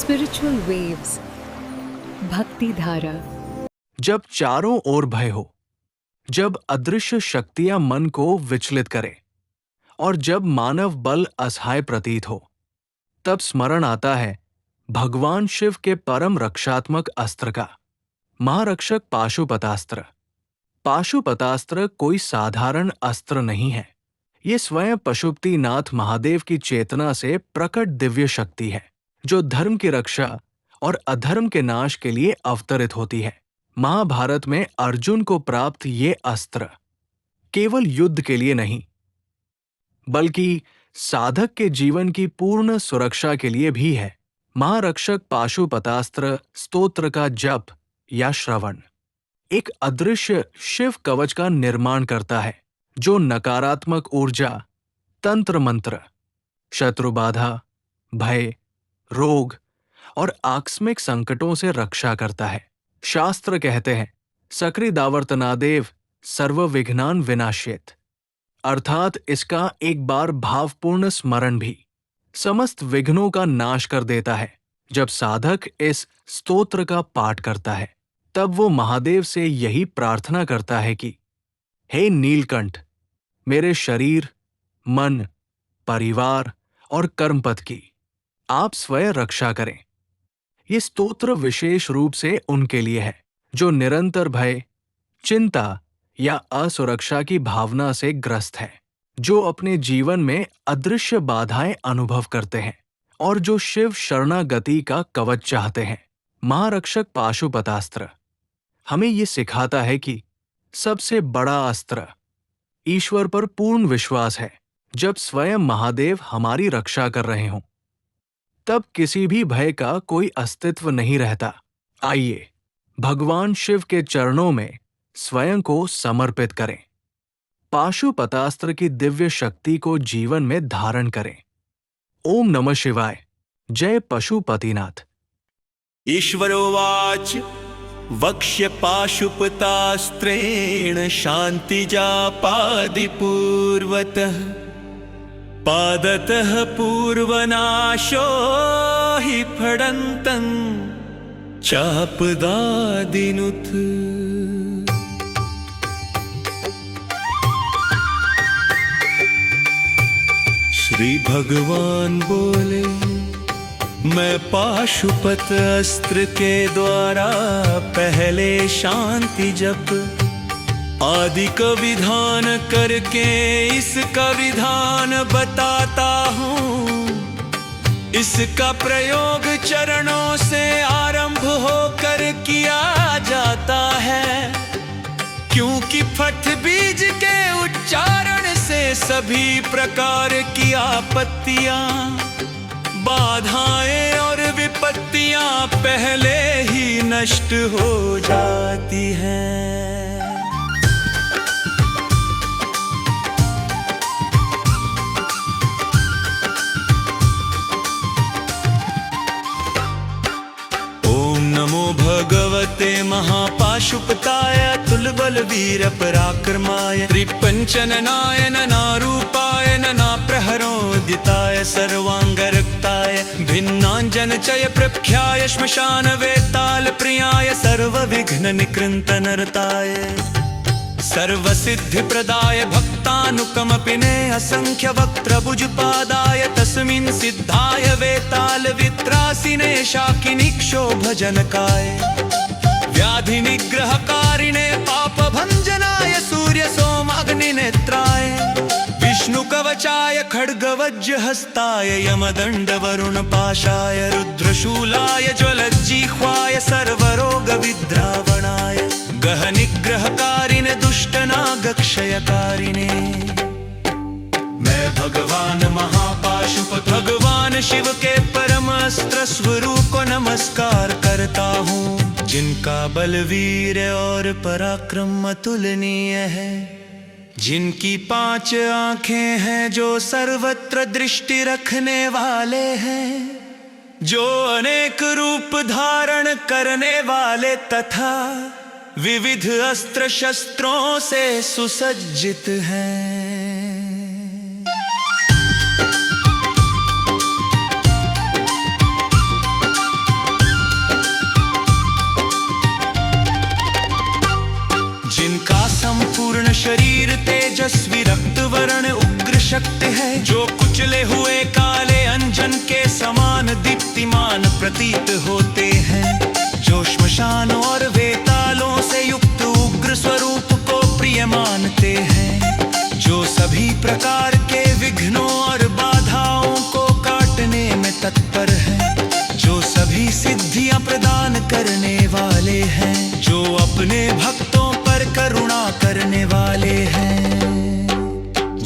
Spiritual waves, भक्ति धारा। जब चारों ओर भय हो, जब अदृश्य शक्तियां मन को विचलित करें और जब मानव बल असहाय प्रतीत हो, तब स्मरण आता है भगवान शिव के परम रक्षात्मक अस्त्र का, महारक्षक पाशुपतास्त्र। पाशुपतास्त्र कोई साधारण अस्त्र नहीं है। ये स्वयं पशुपतिनाथ महादेव की चेतना से प्रकट दिव्य शक्ति है, जो धर्म की रक्षा और अधर्म के नाश के लिए अवतरित होती है। महाभारत में अर्जुन को प्राप्त ये अस्त्र केवल युद्ध के लिए नहीं, बल्कि साधक के जीवन की पूर्ण सुरक्षा के लिए भी है। महारक्षक पाशुपतास्त्र स्तोत्र का जप या श्रवण एक अदृश्य शिव कवच का निर्माण करता है, जो नकारात्मक ऊर्जा, तंत्र मंत्र, शत्रु बाधा, भय, रोग और आकस्मिक संकटों से रक्षा करता है। शास्त्र कहते हैं, सक्रिदावर्तनादेव सर्व विघ्नान विनाश्येत, अर्थात इसका एक बार भावपूर्ण स्मरण भी समस्त विघ्नों का नाश कर देता है। जब साधक इस स्तोत्र का पाठ करता है, तब वो महादेव से यही प्रार्थना करता है कि हे नीलकंठ, मेरे शरीर, मन, परिवार और कर्मपथ की आप स्वयं रक्षा करें। ये स्तोत्र विशेष रूप से उनके लिए है जो निरंतर भय, चिंता या असुरक्षा की भावना से ग्रस्त है, जो अपने जीवन में अदृश्य बाधाएं अनुभव करते हैं और जो शिव शरणागति का कवच चाहते हैं। महारक्षक पाशुपतास्त्र हमें ये सिखाता है कि सबसे बड़ा अस्त्र ईश्वर पर पूर्ण विश्वास है। जब स्वयं महादेव हमारी रक्षा कर रहे हों, तब किसी भी भय का कोई अस्तित्व नहीं रहता। आइए भगवान शिव के चरणों में स्वयं को समर्पित करें, पाशुपतास्त्र की दिव्य शक्ति को जीवन में धारण करें। ओम नमः शिवाय। जय पशुपतिनाथ। ईश्वरोवाच वक्ष्य पाशुपतास्त्रेण शान्तिजापादिपूर्वतः पादतः पूर्वनाशो हि फडन्तं चापदादिनुत। श्री भगवान बोले, मैं पाशुपत अस्त्र के द्वारा पहले शांति जप आदि का विधान करके इसका विधान बताता हूँ। इसका प्रयोग चरणों से आरंभ होकर किया जाता है, क्योंकि फट बीज के उच्चारण से सभी प्रकार की आपत्तियां, बाधाएं और विपत्तियां पहले ही नष्ट हो जाती हैं। ओम नमो भगवते महापाशुपताय तुलबलवीर पराक्रमाय त्रिपंचननाय ननारूपाय ननाप्रहरोदिताय सर्वांगरक्ताय भिन्नांजनचय प्रख्याय श्मशान वेताल प्रियाय सर्वविघ्न निकृन्तनरताय सर्वसिद्धि प्रदाय भक्तानुकमपिने असंख्य वक्त्रभुजपादाय तस्मिन् सिद्धाय वेताल वित्रासिने शाकिनीक्षोभजनकाय व्याधि निग्रहकारिणे पाप भंजनाय सूर्य सोमाग्निनेत्राय विष्णु कवचाय खड्गवज्र हस्ताय यमदंड वरुण पाशाय रुद्रशूलाय ज्वलज्जिह्वाय सर्वरोग विद्रावणाय गहनिग्रहकारिणे दुष्टनागक्षयकारिणे। मैं भगवान महापाशुपत भगवान शिव के परम अस्त्र स्वरूप को नमस्कार करता हूँ, जिनका बलवीर और पराक्रम अतुलनीय है, जिनकी 5 आंखें हैं, जो सर्वत्र दृष्टि रखने वाले हैं, जो अनेक रूप धारण करने वाले तथा विविध अस्त्र शस्त्रों से सुसज्जित हैं। वरण उग्र शक्ति है, जो कुचले हुए काले अंजन के समान दीप्तिमान प्रतीत होते हैं। जो श्मशान और वेतालों से युक्त उग्र स्वरूप को प्रिय मानते हैं। जो सभी प्रकार के विघ्नों और बाधाओं को काटने में तत्पर है। जो सभी सिद्धियां प्रदान करने वाले हैं। जो अपने भक्तों पर करुणा करने वाले हैं।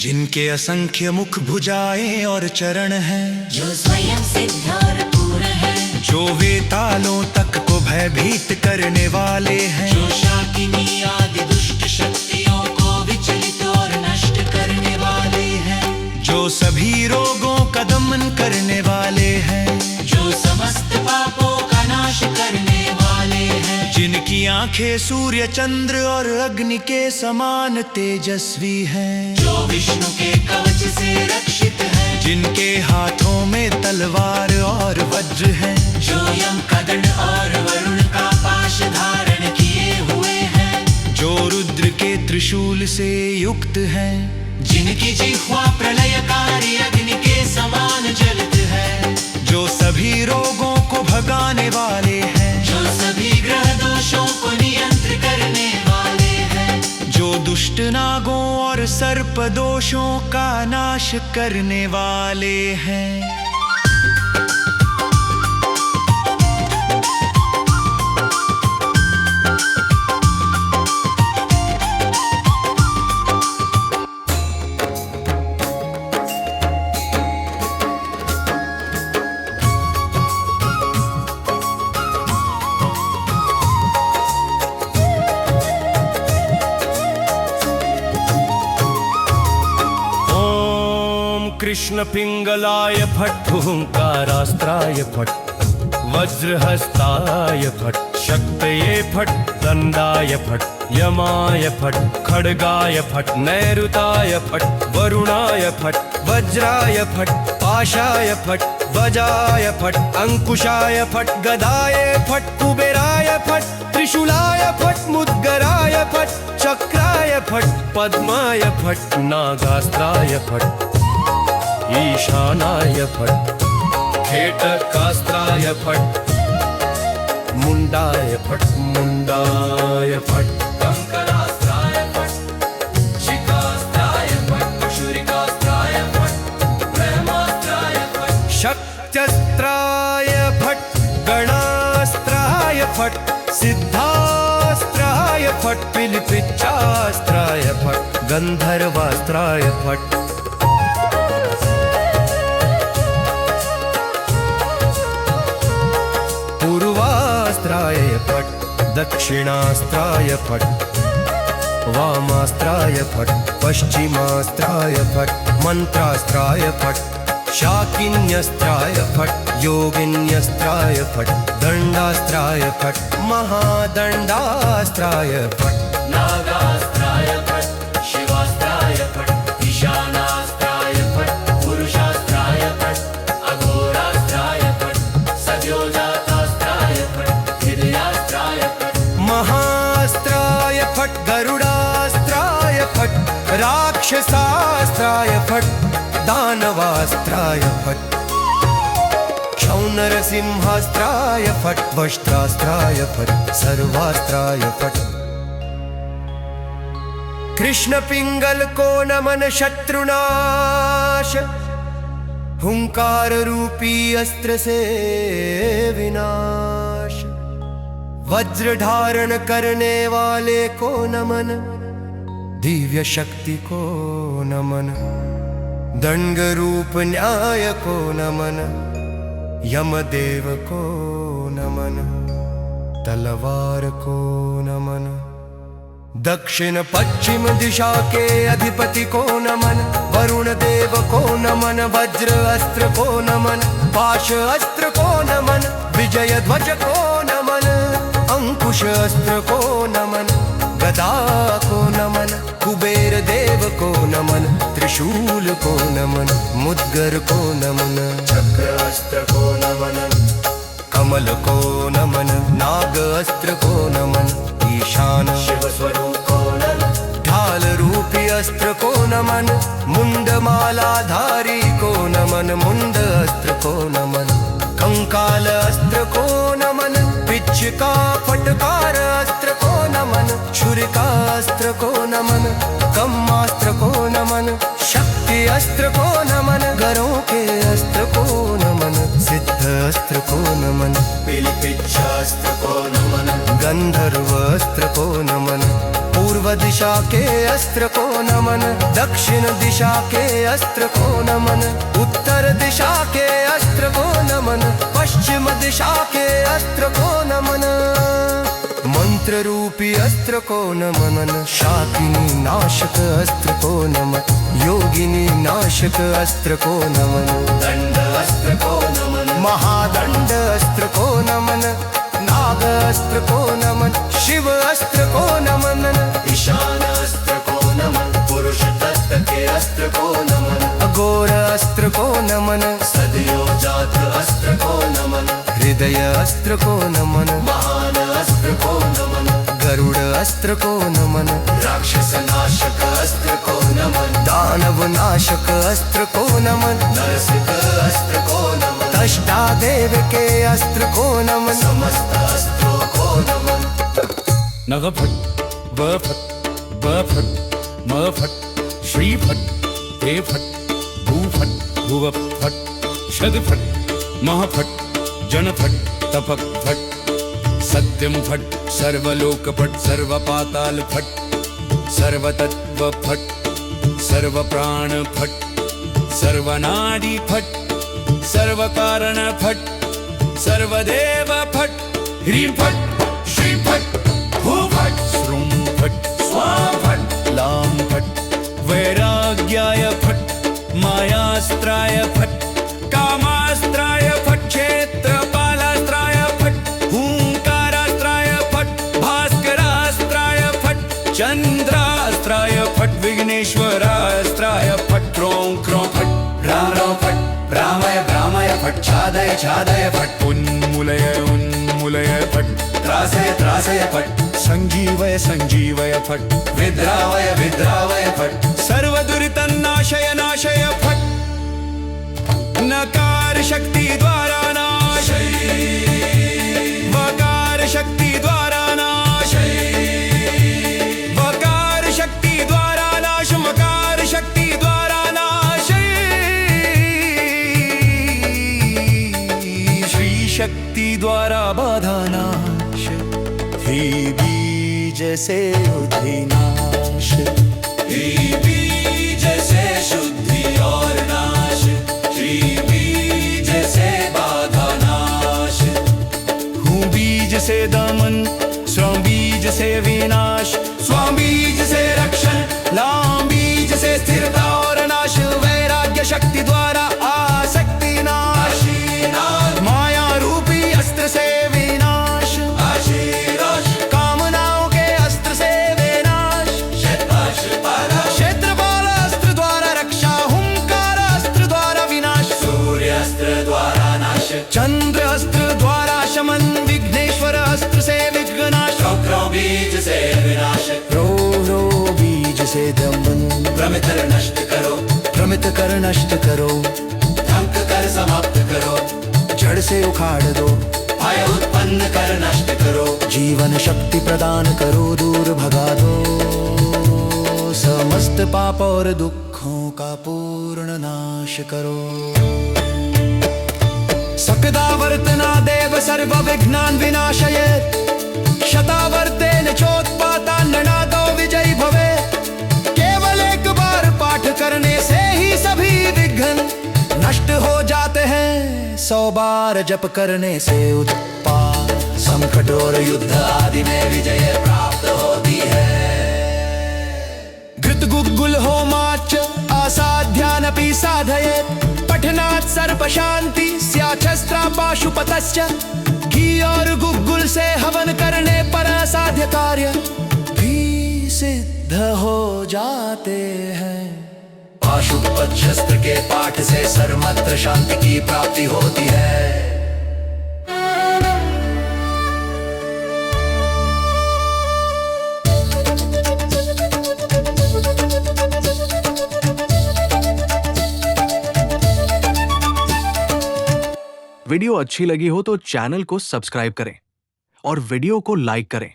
जिनके असंख्य मुख भुजाएं और चरण हैं। जो स्वयं सिद्ध और पूर्ण है। जो वेतालों तक को भयभीत करने वाले हैं। जो शाकिनी आदि दुष्ट शक्तियों को विचलित और नष्ट करने वाले हैं। जो सभी रोगों का दमन करने वाले हैं। जो समस्त पापों का नाश करने वाले हैं। जिनकी आंखें सूर्य चंद्र और अग्नि के समान तेजस्वी हैं। जो विष्णु के कवच से रक्षित है। जिनके हाथों में तलवार और वज्र है। जो यम का दंड और वरुण का पाश धारण किए हुए हैं। जो रुद्र के त्रिशूल से युक्त है। जिनकी जिह्वा प्रलयकारी अग्नि के समान जलत है। जो सभी रोगों को भगाने वाले हैं। जो सभी ग्रह दोषों को नियंत्रित करने वाले हैं। जो दुष्ट नागों और सर्प दोषों का नाश करने वाले हैं। कृष्ण पिंगलाय फट् हुंकारास्त्राय फट् वज्रहस्ताय फट् शक्तये फट् दंडाय फट् यमाय फट् खड्गाय फट् नैऋताय फट् वरुणाय फट् वज्राय फट् पाशाय फट् वजाय फट् अंकुशाय फट् गदाय फट् कुबेराय फट् त्रिशूलाय फट् मुद्गराय फट् चक्राय फट् पद्माय फट् नागास्त्राय फट् ईशानाय फट् खेटकास्त्राय फट् मुंडाय फट् कंकरास्त्राय फट् शिखास्त्राय फट् शूरिकास्त्राय फट् ब्रह्मास्त्राय फट् शक्त्यस्त्राय फट् गणास्त्राय फट् सिद्धास्त्राय फट् पिलिपिच्चास्त्राय फट् गंधर्वास्त्राय फट् पूर्वास्त्राय फट् दक्षिणास्त्राय फट् वामास्त्राय फट् पश्चिमास्त्राय फट् मंत्रास्त्राय फट् शाकिन्यस्त्राय फट् योगिन्यस्त्राय फट् दंडास्त्राय फट् महादंडास्त्राय फट् नागास्त्राय फट् शिवास्त्राय फट् ईशानास्त्राय फट् पुरुषास्त्राय फट् अघोरास्त्राय फट् सद्योजातास्त्राय फट् हृदयास्त्राय फट् महास्त्राय फट् गरुडास्त्राय फट् राक्षसास्त्राय फट् दानवास्त्राय फट् क्षौनरसिंहास्त्राय फट् वष्ट्रास्त्राय फट् सर्वास्त्राय फट् कृष्ण पिंगल को नमन शत्रुनाश हुंकार रूपी अस्त्र से विनाश वज्र धारण करने वाले को नमन दिव्य शक्ति को नमन दंड रूप न्याय को नमन यमदेव को नमन तलवार को नमन दक्षिण पश्चिम दिशा के अधिपति को नमन वरुण देव को नमन वज्र अस्त्र को नमन पाश अस्त्र को नमन विजय ध्वज को नमन अंकुश अस्त्र को नमन गदा को नमन कुबेर देव को नमन त्रिशूल को नमन मुद्गर को नमन चक्र अस्त्र को नमन कमल को नमन नाग अस्त्र को नमन ईशान शिव स्वरूप को नमन ढाल रूपी अस्त्र को नमन, मुंडमालाधारी को नमन, मुंड अस्त्र को नमन, कंकाल अस्त्र को नमन, पिच्चिका फटकार अस्त्र को नमन, छुरिका अस्त्र को नमन, कम्मास्त्र को नमन, शक्ति अस्त्र को नमन, गरों के अस्त्र को नमन, सिद्ध अस्त्र को नमन, पिलिपिच्छास्त्र को नमन, गंधर्व अस्त्र को नमन, पूर्व दिशा के अस्त्र को नमन, दक्षिण दिशा के अस्त्र को नमन, उत्तर दिशा के अस्त्र को नमन, पश्चिम दिशा के अस्त्र को नमन, मंत्र रूपी अस्त्र को नमन, शाकिनी नाशक अस्त्र को नमन, योगिनी नाशक अस्त्र को नमन, दंड अस्त्र को नमन, महादंड अस्त्र को नमन, नाग अस्त्र को नमन, शिव अस्त्र को नमन, ईशान अस्त्र को नमन, पुरुष तत्व के अस्त्र को नमन, अघोर अस्त्र को नमन, सदयोजात अस्त्र को नमन, हृदय अस्त्र को नमन, महान अस्त्र को नमन, गरुड़ अस्त्र को नमन, राक्षस नाशक अस्त्र को नमन, दानव नाशक अस्त्र को नमन, नरसिंह अस्त्र को नमन, अष्टादेव के अस्त्र को नमन, समस्त अस्त्रों को नमन। नग फट ब फट ब फट म फट श्री फट हे फट भू फट भुव फट शद फट मह फट जन फट तपक फट सत्यम फट सर्वलोक फट सर्व पाताल फट सर्वतत्व फट सर्व प्राण फट सर्वनादि फट सर्व कारण फट सर्वदेव फट ह्रीं फट श्री फट भू फट श्रूं फट स्वां फट लां फट वैराग्याय फट मायास्त्राय फट कामास्त्राय फट क्षेत्रपालास्त्राय फट हुंकारास्त्राय फट भास्करास्त्राय फट चंद्रास्त्राय फट विघ्नेश्वरास्त्राय फट क्रों क्रों फट राम राम फट भ्रामय भ्रामय फट छादय छादय फट उन्मूलय फट त्रासय त्रासय फट संजीवय संजीवय फट विद्रावय विद्रावय फट सर्वदुरितन्नाशय नाशय फट नकार शक्ति द्वारा नाशय वकार शक्ति द्वारा नाशय वकार शक्ति द्वारा नाश मकार शक्ति द्वारा नाशय श्री शक्ति द्वारा बाधा नाश ही बीज से बुद्धि नाश ही बीज से शुद्धि और नाश श्री बीज से बाधा नाश हूँ बीज से दमन स्वं बीज से विनाश स्वं बीज से रक्षण लाम बीज से स्थिरता और नाश वैराग्य शक्ति द्वारा आसक्ति नाश माया रूपी अस्त्र से विनाश कामनाओं के अस्त्र से विनाश क्षेत्रपाल अस्त्र द्वारा रक्षा हुंकार अस्त्र द्वारा विनाश सूर्य अस्त्र द्वारा नाश चंद्र अस्त्र द्वारा शमन विघ्नेश्वर अस्त्र से विघ्नाश बीज से विनाश रो बीज से दमन भ्रमित कर नष्ट करो भ्रमित कर नष्ट करो ढंक कर समाप्त करो जड़ से उखाड़ दो भय उत्पन्न कर नष्ट करो जीवन शक्ति प्रदान करो दूर भगा दो समस्त पाप और दुखों का पूर्ण नाश करो सकदावर्तना देव सर्व विघ्नान् विनाशयेत् शतावर्तेन चोत्पातान् ननादो विजयी भवे केवल एक बार पाठ करने से ही सभी विघ्न नष्ट हो जाते हैं 100 बार जप करने से उत्पात संकट और युद्ध आदि में विजय प्राप्त होती है घृत गुग्गुल होमाच असाध्यानपि साधयेत् पठनात् सर्प शांति स्याच्छस्त्रा पाशुपतश्च घी और गुग्गुल से हवन करने पर असाध्य कार्य भी सिद्ध हो जाते हैं पाशुपत शस्त्र के पाठ से सर्वत्र शांति की प्राप्ति होती है वीडियो अच्छी लगी हो तो चैनल को सब्सक्राइब करें और वीडियो को लाइक करें।